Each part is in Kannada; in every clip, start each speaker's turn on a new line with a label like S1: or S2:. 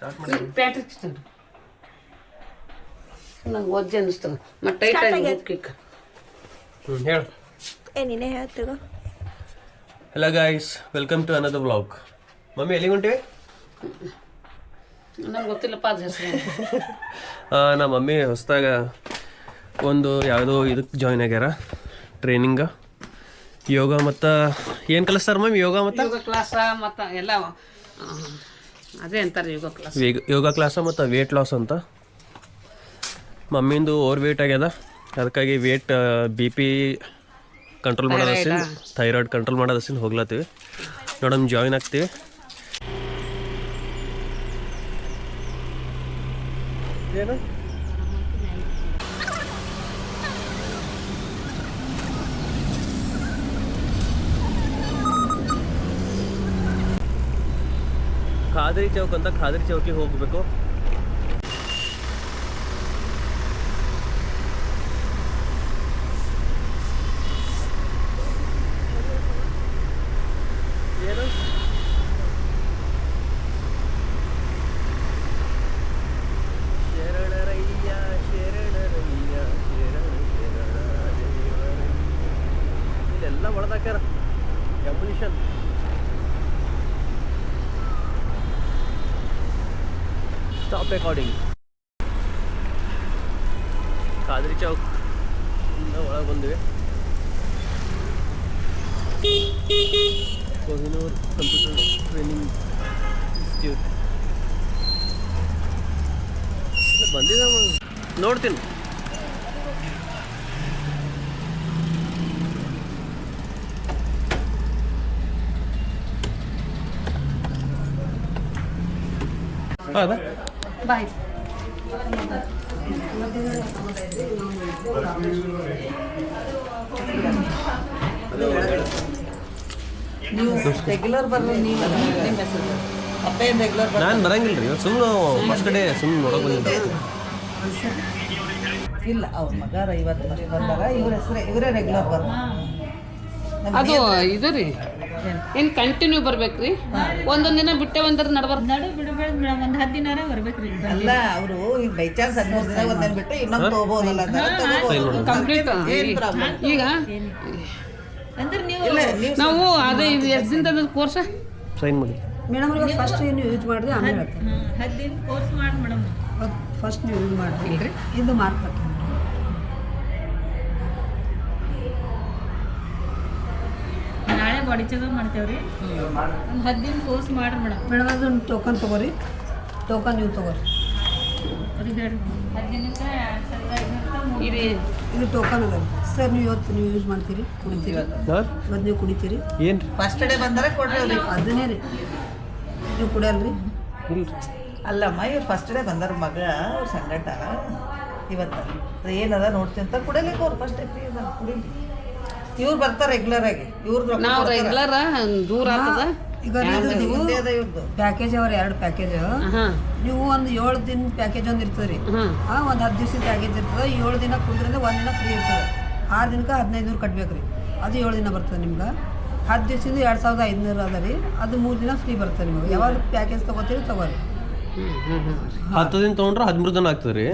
S1: ಸ್ಟಾರ್ಟ್ ಮಾಡಿ
S2: ಪ್ಯಾಟ್ರಿಕ್ ಸ್ಟಾರ್ಟ್ ನಂಗೆ ಒಜ್ಜೆ ಅನ್ನಿಸ್ತದೆ ಮತ್ತೆ ಟೈಟಾಗಿ ಹೋಗ್ಕಿಕ್ಕ
S1: ಹೇಳು
S3: ನೀನೇ ಹೇಳ್ತಗೋ.
S1: Hello guys, welcome to another vlog. Mummy ಎಲ್ಲಿಗೆ ಹೊಂಟಿವಿ?
S2: ನಂಗೆ ಗೊತ್ತಿಲ್ಲಪ್ಪ ಅದು ಹೆಸರು.
S1: ನಮ್ಮ ಮಮ್ಮಿ ಹೊಸದಾಗ ಒಂದು ಯಾವುದೋ ಇದಕ್ಕೆ ಜಾಯ್ನ್ ಆಗ್ಯಾರ, ಟ್ರೈನಿಂಗ ಯೋಗ ಮತ್ತು ಏನು ಕಲಿಸ್ತಾರೆ ಮಮ್ಮಿ? ಯೋಗ ಮತ್ತು
S2: ಯೋಗ ಕ್ಲಾಸ ಮತ್ತು ಎಲ್ಲ ಅದೇ ಅಂತಾರೆ ಯೋಗ ಕ್ಲಾಸ್.
S1: ಯೋಗ ಕ್ಲಾಸ ಮತ್ತು ವೇಟ್ ಲಾಸ್ ಅಂತ. ಮಮ್ಮಿಂದು ಓವರ್ ವೇಟ್ ಆಗ್ಯದ, ಅದಕ್ಕಾಗಿ ವೇಟ್ BP ಕಂಟ್ರೋಲ್ ಮಾಡೋದಸ್ಸಿನ, ಥೈರಾಯ್ಡ್ ಕಂಟ್ರೋಲ್ ಮಾಡೋದಸ್ಸಿನ ಹೋಗ್ಲತ್ತೀವಿ. ನೋಡಮ್ ಜಾಯ್ನ್ ಆಗ್ತೀವಿ. ಏನು ಖಾದ್ರಿ ಚೌಕ್ ಅಂತ, ಖಾದ್ರಿ ಚೌಕಿಗೆ ಹೋಗಬೇಕು. ಏನು ಶರಣರಯ್ಯ ಶರಣರಯ್ಯ ಶರಣ ಶರಣ ದೇವರಯ್ಯ. ಇಲ್ಲೆಲ್ಲ ಹೊಡೆದಾಕ್ಯಾರ demolition. Stop recording. Khadri Chowk ಇಂದ ಒಳಗೆ ಬಂದಿವೆ. ಕೊಹಿನೂರ್ ಕಂಪ್ಯೂಟರ್ ಟ್ರೈನಿಂಗ್ ಇನ್ಸ್ಟಿಟ್ಯೂಟ್ ಬಂದಿದೆ, ನೋಡ್ತೀನಿ. ಹೌದಾ?
S2: ಬಾಯ್.
S4: ನೀವು ರೆಗ್ಯುಲರ್ ಬರ್ರಿ. ನೀವು ನಿಮ್ಮ ಹೆಸರು ಅಪ್ಪ ಏನು ರೆಗ್ಯುಲರ್ ಬರ್ರಿ?
S1: ನಾನು ಬರಂಗಿಲ್ಲ ರೀ, ಸುಮ್ಮನೆ ಫಸ್ಟ್ ಡೇ ಸುಮ್ಮನೆ ನೋಡೋಕೆ ಬಂದಿದ್ದೆ.
S4: ಇಲ್ಲ, ಅವ್ರ ಮಗ ಇವತ್ತು ಫಸ್ಟ್ ಬಂದಾಗ ಇವ್ರ ಹೆಸರೇ, ಇವರೇ ರೆಗ್ಯುಲರ್ ಬರ್ರಿ.
S2: ಅದು ಇದು ರೀ, ಏನು ಕಂಟಿನ್ಯೂ ಬರ್ಬೇಕ್ರಿ? ಒಂದೊಂದು ದಿನ ಬಿಟ್ಟೆ ಒಂದರ ನಡು
S3: ಬಿಡಬೇಡ ಮೇಡಮ್, ಒಂದು 10 ದಿನಾರ ಬರ್ಬೇಕ್ರಿ.
S4: ಅಲ್ಲ, ಅವರು ಈಗ ಬೈ ಚಾನ್ಸ್ 13 ದಿನ ಒಂದೇನು ಬಿಟ್ಟು ಇನ್ನೊಂದು ತೊಗೋಬೋದಲ್ಲ ಅಂತ
S2: ಕಂಪ್ಲೀಟ್. ಈಗ
S3: ಅಂದ್ರೆ ನೀವು
S4: ಇಲ್ಲ, ನೀವು
S2: ನಾವು ಅದೇ ಇದು ಎಷ್ಟು ದಿನದ ಕೋರ್ಸ
S1: ಸೈನ್ ಮಾಡಿ
S5: ಮೇಡಮ್ ಅವ್ರಿಗೆ ಫಸ್ಟ್ ನೀವು ಯೂಸ್ ಮಾಡಿದ್ರೆ ಆಮೇಲೆ ಹೇಳ್ತೀನಿ.
S3: 10 ದಿನ ಕೋರ್ಸ್ ಮಾಡಿ ಮೇಡಮ್.
S5: ಫಸ್ಟ್ ನೀವು ಯೂಸ್ ಮಾಡಿರಿ ಇಲ್ರಿ, ಇದು ಮಾರ್ಕ್ ಹಾಕಿ.
S3: ನಾಳೆ ಬಾಡಿ ಚೆಕಪ್ ಮಾಡ್ತೇವ್ರಿ. ಒಂದು 10 ದಿನ ಕೋರ್ಸ್ ಮಾಡ್ರಿ ಮೇಡಮ್.
S5: ಮೇಡಮ್ ಅದನ್ನು ಟೋಕನ್ ತೊಗೋರಿ, ಟೋಕನ್ ನೀವು ತೊಗೋರಿ.
S3: 10 ದಿನಕ್ಕೆ 2500
S2: ಇದು
S5: ಇದು ಟೋಕನ್ ಅದ ಸರ್. ನೀವು ಇವತ್ತು ನೀವು ಯೂಸ್ ಮಾಡ್ತೀರಿ, ಕುಡಿತೀರಿ. ಇವತ್ತು ನೀವು ಕುಡಿತೀರಿ.
S1: ಏನು
S4: ಫಸ್ಟ್ ಡೇ ಬಂದರೆ ಕೊಡ್ರಿ ಅವ್ರಿಗೆ.
S5: ಅದನ್ನೇ ರೀ, ನೀವು ಕುಡಿಯಲ್ರಿ?
S1: ಇಲ್ಲ
S4: ಅಲ್ಲಮ್ಮ, ಇವ್ರು ಫಸ್ಟ್ ಡೇ ಬಂದಾರ ಮಗ ಅವ್ರ ಸಂಗಟ ಇವತ್ತು. ಅದು ಏನದ ನೋಡ್ತೀನಿ ಅಂತ ಕುಡಿಯಲಿಕ್ಕೆ ಅವ್ರು ಫಸ್ಟ್ ಡೇ ಫ್ರೀ ಅದ, ಕುಡಿಲಿ. ಇವ್ರು ಬರ್ತಾರೆ ರೆಗ್ಯುಲರ್ ಆಗಿ. ಇವ್ರದ್ದು
S2: ನಾವು ರೆಗ್ಯುಲರ್ ದೂರ ಆಗ್ತದ.
S5: ಈಗ ನೀವು
S4: ಮುಂದೆ ಅದ ಇವ್ರದ್ದು
S5: ಪ್ಯಾಕೇಜ್ ಅವ್ರ 2 ಪ್ಯಾಕೇಜ್. ನೀವು ಒಂದು 7 ದಿನ ಪ್ಯಾಕೇಜ್ ಒಂದು ಇರ್ತದೆ ರೀ. ಒಂದು 10 ದಿವಸದ ಪ್ಯಾಕೇಜ್ ಇರ್ತದೆ. 7 ದಿನ ಕುಡಿದ್ರಿಂದ 1 ದಿನ ಫ್ರೀ ಇರ್ತದೆ. 6 ದಿನಕ್ಕೆ 1500 ಕಟ್ಬೇಕು ರೀ. ಅದು 7 ದಿನ ಬರ್ತದೆ ನಿಮ್ಗೆ. 10 ದಿವಸದಿಂದ 2500 ಅದ ರೀ. ಅದು 3 ದಿನ ಫ್ರೀ ಬರ್ತದೆ ನಿಮಗೆ. ಯಾವಾಗ ಪ್ಯಾಕೇಜ್ ತೊಗೋತೀರಿ ತೊಗೋರಿ.
S1: 10 ದಿನ ತೊಗೊಂಡ್ರೆ 13 ದಿನ ಆಗ್ತದೆ ರೀ.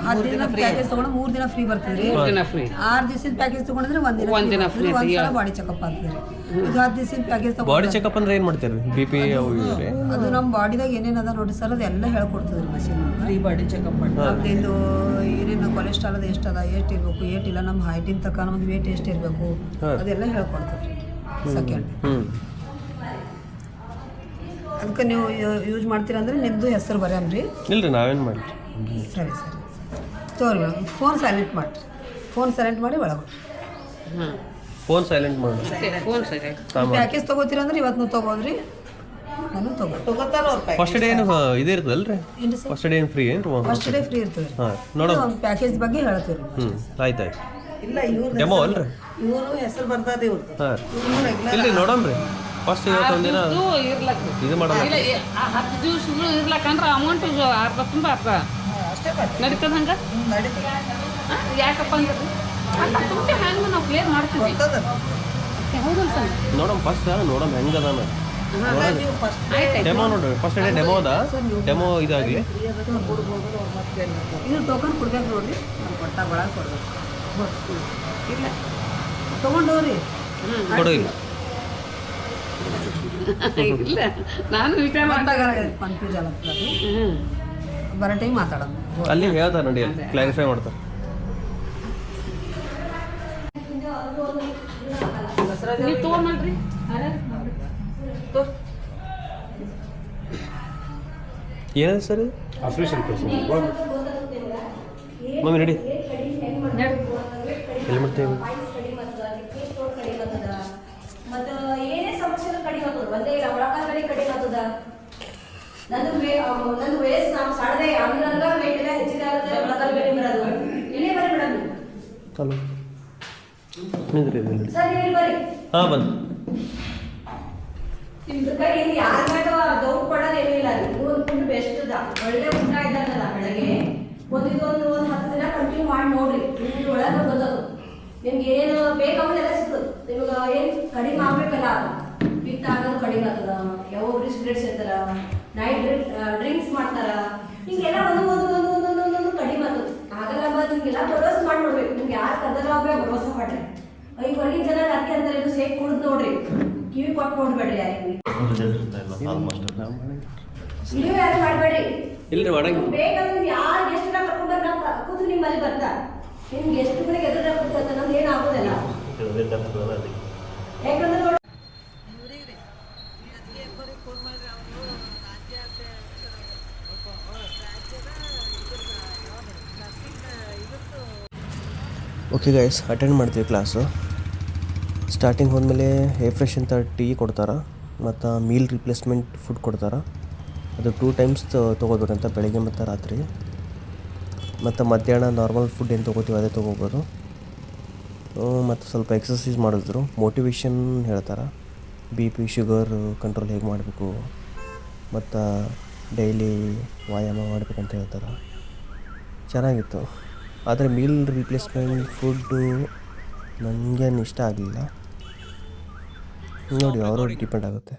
S5: 10 ದಿನ ಪ್ಯಾಕೇಜ್ ತೊಗೊಂಡು 3 ದಿನ ಫ್ರೀ ಬರ್ತದೆ ರೀ.
S2: 3 ದಿನ ಫ್ರೀ.
S5: 6 ದಿವಸದ ಪ್ಯಾಕೇಜ್ ತೊಗೊಂಡ್ರೆ 1 ದಿನ ಫ್ರೀ. ಒಂದ್ಸಲ ಬಾಡಿ ಚೆಕಪ್ ಆಗ್ತದೆ ರೀ. ಇದು 10 ದಿವಸದ ಪ್ಯಾಕೇಜ್
S1: ಬಾಡಿ
S5: ತೊಗೊಂಡು
S1: ಚೆಕಪ್ ಅಂದ್ರೆ ಏನು ಮಾಡ್ತೀರಿ? BP ಅವು ಇವು ರೀ?
S5: ಅದು ನಮ್ಮ ಬಾಡಿದಾಗ ಏನೇನು ಅದ ನೋಡಿ ಸರ್, ಅದೆಲ್ಲ ಹೇಳ್ಕೊಡ್ತದೆ ರೀ ಮಷೀನ್.
S4: ಫ್ರೀ ಬಾಡಿ ಚೆಕಪ್ ಮಾಡಿ
S5: ನಮ್ದು ಏನೇನು ಕೊಲೆಸ್ಟ್ರಾಲ್ ಅದು ಎಷ್ಟು ಅದ, ಎಷ್ಟು ಇರಬೇಕು, ಏಟಿಲ್ಲ, ನಮ್ಮ ಹೈಟಿನ ತಕ್ಕ ನಮ್ದು ವೇಟ್ ಎಷ್ಟು ಇರಬೇಕು, ಅದೆಲ್ಲ ಹೇಳ್ಕೊಡ್ತದೆ ರೀ. ಸೆಕೆಂಡ್ ಅದಕ್ಕೆ ನೀವು ಯೂಸ್ ಮಾಡ್ತೀರಂದ್ರೆ ನಿಮ್ಮದು ಹೆಸರು ಬರೆಯಮ್ರಿ.
S1: ಇಲ್ರಿ, ನಾವೇನು ಮಾಡಿ.
S5: ಸರಿ ಸರಿ ತೋರಿ ಮೇಡಮ್. ಫೋನ್ ಸೈಲೆಂಟ್ ಮಾಡಿರಿ. ಫೋನ್ ಸೈಲೆಂಟ್ ಮಾಡಿ ಒಳಗೆ
S1: ಫೋನ್ ಸೈಲೆಂಟ್ ಮಾಡಿ.
S2: ಫೋನ್ ಸರಿ.
S5: ಪ್ಯಾಕೇಜ್ ತೊಗೋತೀರಂದ್ರೆ ಇವತ್ತು ನೀವು ತೊಗೋದ್ರಿ, ನಾನು
S4: ತಗೋತಾರ ಅವ್ರ
S1: ಫಸ್ಟ್ ಡೇ ಏನು ಇದು ಇರ್ತದಲ್ರಿ?
S5: ಏನು ಸರ್?
S1: ಫಸ್ಟ್ ಡೇ ಏನು ಫ್ರೀ ಏನು?
S5: ಫಸ್ಟ್ ಡೇ ಫ್ರೀ ಇರ್ತದೆ.
S1: ಹಾಂ, ನೋಡೋಣ.
S5: ಒಂದು ಪ್ಯಾಕೇಜ್ ಬಗ್ಗೆ ಹೇಳ್ತೀವಿ.
S1: ಆಯ್ತು.
S4: ಇಲ್ಲ, ಇವ್ರ
S1: ಡೆಮೋ ಅಲ್ರಿ?
S4: ಇವರು ಹೆಸರು ಬರ್ತದೆ ಇವ್ರದ್ದು.
S1: ಹಾಂ,
S4: ಇವ್ರು ರೆಗ್ಯುಲರ್
S1: ಇಲ್ರಿ ನೋಡೋಣ್ರಿ. ಫಸ್ಟ್ ಇವತ್ತೊಂದಿನ
S2: ಇರ್ಲಕ್ಕ
S1: ಇದು ಮಾಡೋಣ.
S2: ಇಲ್ಲ 10 ದಿವಸಗಳು ಇರ್ಲಕ್ಕಂದ್ರೆ ಅಮೌಂಟ್ ಅರ್ಧ ತುಂಬ ಅರ್ಧ
S4: ಅಷ್ಟೇ ಬರ್ತೀವಿ,
S2: ನಡೀತದ ಹಂಗೆ
S4: ನಡೀತದೆ.
S2: ಯಾಕಪ್ಪ ಅಂದ್ರೆ ಹಂಗೆ ನಾವು ಕ್ಲಿಯರ್ ಮಾಡ್ತೀವಿ.
S4: ಗೊತ್ತದ
S2: ಹೌದಲ್ಲ ಸರ್?
S1: ನೋಡಮ್ ಫಸ್ಟ್ ನೋಡಮ್ ಹೆಂಗದಾನ.
S4: ನೀವು ಫಸ್ಟ್
S1: ಡೆಮೋ ನೋಡ್ರಿ, ಫಸ್ಟ್ ಡೇ ಡೆಮೋ ಅದ, ಡೆಮೋ ಇದಾಗಲಿ.
S5: ಇದು ಟೋಕನ್ ಕೊಡ್ಬೇಕು ನೋಡ್ರಿ, ನಾನು ಕೊಟ್ಟ ಒಳಗೆ ಕೊಡ್ಬೇಕು. ಇಲ್ಲ ತೊಗೊಂಡೋರಿ
S1: ಕೊಡು ಇಲ್ಲ.
S2: ಇಲ್ಲ ನಾನು ವಿಚಾರ
S5: ಕನ್ಫ್ಯೂಸ್ ಆಗತ್ತೆ, ಬರೋ ಟೈಮ್ ಮಾತಾಡೋದು.
S1: ಅಲ್ಲಿ ಹೇಳ್ತಾರೆ ನೋಡಿ, ಅಲ್ಲಿ ಕ್ಲಾರಿಫೈ ಮಾಡ್ತಾರೆ.
S2: ನೀವು ತೊಗೊಂಬಲ್ರಿ.
S1: ಏನಿದೆ ಸರ್ ಇದು? ಮಮ್ಮಿ ನಡಿ, ಎಲ್ಲಿ ಮಾಡ್ತೇವೆ?
S6: ಮತ್ತು ಏನೇ ಸಮಸ್ಯೆ ಕಡಿಮೆ ಆಗ್ತದೆ, ಒಂದೇ ಒಳಕಾಲ ಕಡಿಮೆ ಆಗ್ತದ. ನನ್ನ ವಯಸ್ಸು ನಾವು ಸಣ್ಣದೇ ಆಮೇಲೆ ವೇಟ್ ಎಲ್ಲ ಹೆಚ್ಚಿಗೆ ಆಗುತ್ತೆ, ಒಳಕಾಲ ಕಡಿಮೆ ಬರೋದು. ಇಲ್ಲೇ ಬರ್ರಿ ಮೇಡಮ್.
S1: ಚಲೋ ನಿಂದ್ರಿ
S6: ಸರ್ ನೀವು ಇಲ್ಲಿ ಬರ್ರಿ.
S1: ಹಾಂ ಬಂದು
S6: ನಿಮ್ದು ಕೈ ಇಲ್ಲಿ ಯಾರ ಮೇಲೆ ಡೌಟ್ ಪಡೋದೇನೂ ಇಲ್ಲ. ಇದು ಒಂದು ಫುಡ್ ಬೆಸ್ಟ್ ಅದ, ಒಳ್ಳೆ ಊಟ ಇದ್ದಂಗದ. ಬೆಳಗ್ಗೆ ಒಂದು 10 ದಿನ ಕಂಟಿನ್ಯೂ ಮಾಡಿ ನೋಡ್ರಿ, ನಿಮ್ಗೆ ಒಳಗೆ ಬಂದದು. ನಿಮ್ಗೆ ಏನು ಬೇಕಾಗೋದೆಲ್ಲ ಸಿಗ್ತದೆ. ನಿಮ್ಗೆ ಏನು ಕಡಿಮೆ ಆಗ್ಬೇಕಲ್ಲ, ಪಿತ್ತ ಆಗೋದು ಕಡಿಮೆ ಆಗ್ತದ. ಯಾವೊಬ್ರು ಸಿಗರೇಟ್ ಸೇರ್ತಾರ, ನೈಟ್ ಡ್ರಿಂಕ್ಸ್ ಮಾಡ್ತಾರ, ಹಿಂಗೆಲ್ಲ ಒಂದು ಕಡಿಮೆ ಆಗ್ತದೆ. ಆಗಲ್ಲ ಮತ್ತೆ ಹಿಂಗೆಲ್ಲ ಭರೋಸೆ ಮಾಡಿ ನೋಡ್ಬೇಕು. ನಿಮ್ಗೆ ಯಾರು ಕದಲಾಗ ಭರೋಸೆ ಮಾಡ್ರಿ. ಈಗ ಹೊರಗಿನ ಜನ ಅದಕ್ಕೆ ಅಂತಾರೆ ಇದು ಸೇಫ್ ಕುಡಿದು ನೋಡ್ರಿ, ಕಿವಿ ಕೊಟ್ಟು ನೋಡ್ಬೇಡ್ರಿ ಯಾರಿಗೆ. ನೀವು ಯಾರು ಮಾಡಬೇಡ್ರಿ.
S1: ಇಲ್ರಿ ಮಾಡಂಗಿಲ್ಲ.
S6: ಬೇಕಾದ್ರೆ ಯಾರು ಎಷ್ಟು ಜನ ಕರ್ಕೊಂಡು ಬರ್ತಾ ಕೂತು ನಿಮ್ಮಲ್ಲಿ ಬರ್ತಾ, ನಿಮ್ಗೆ ಎಷ್ಟು ಮನೆಗೆ ಎದುರು ಕೂತ ನಮ್ಗೆ ಏನು ಆಗೋದಿಲ್ಲ. ಯಾಕಂದ್ರೆ ನೋಡಿ
S1: ಓಕೆ ಗೈಸ್, ಅಟೆಂಡ್ ಮಾಡ್ತೀವಿ ಕ್ಲಾಸು. ಸ್ಟಾರ್ಟಿಂಗ್ ಹೋದ್ಮೇಲೆ ಹೇರ್ ಫ್ರೆಶ್ ಅಂತ ಟೀ ಕೊಡ್ತಾರೆ, ಮತ್ತು ಮೀಲ್ ರಿಪ್ಲೇಸ್ಮೆಂಟ್ ಫುಡ್ ಕೊಡ್ತಾರೆ. ಅದು 2 ಟೈಮ್ಸ್ ತೊಗೋಬೇಕಂತ, ಬೆಳಗ್ಗೆ ಮತ್ತು ರಾತ್ರಿ. ಮತ್ತು ಮಧ್ಯಾಹ್ನ ನಾರ್ಮಲ್ ಫುಡ್ ಏನು ತೊಗೋತೀವಿ ಅದೇ ತೊಗೋಬೋದು. ಮತ್ತು ಸ್ವಲ್ಪ ಎಕ್ಸಸೈಸ್ ಮಾಡಿದ್ರು, ಮೋಟಿವೇಶನ್ ಹೇಳ್ತಾರೆ, BP ಶುಗರ್ ಕಂಟ್ರೋಲ್ ಹೇಗೆ ಮಾಡಬೇಕು, ಮತ್ತು ಡೈಲಿ ವ್ಯಾಯಾಮ ಮಾಡಬೇಕಂತ ಹೇಳ್ತಾರೆ. ಚೆನ್ನಾಗಿತ್ತು. ಆದರೆ ಮೀಲ್ ರಿಪ್ಲೇಸ್ಮೆಂಟ್ ಫುಡ್ಡು ನನಗೇನು ಇಷ್ಟ ಆಗಲಿಲ್ಲ. ನೋಡಿ, ಅವರು ಡಿಪೆಂಡ್ ಆಗುತ್ತೆ.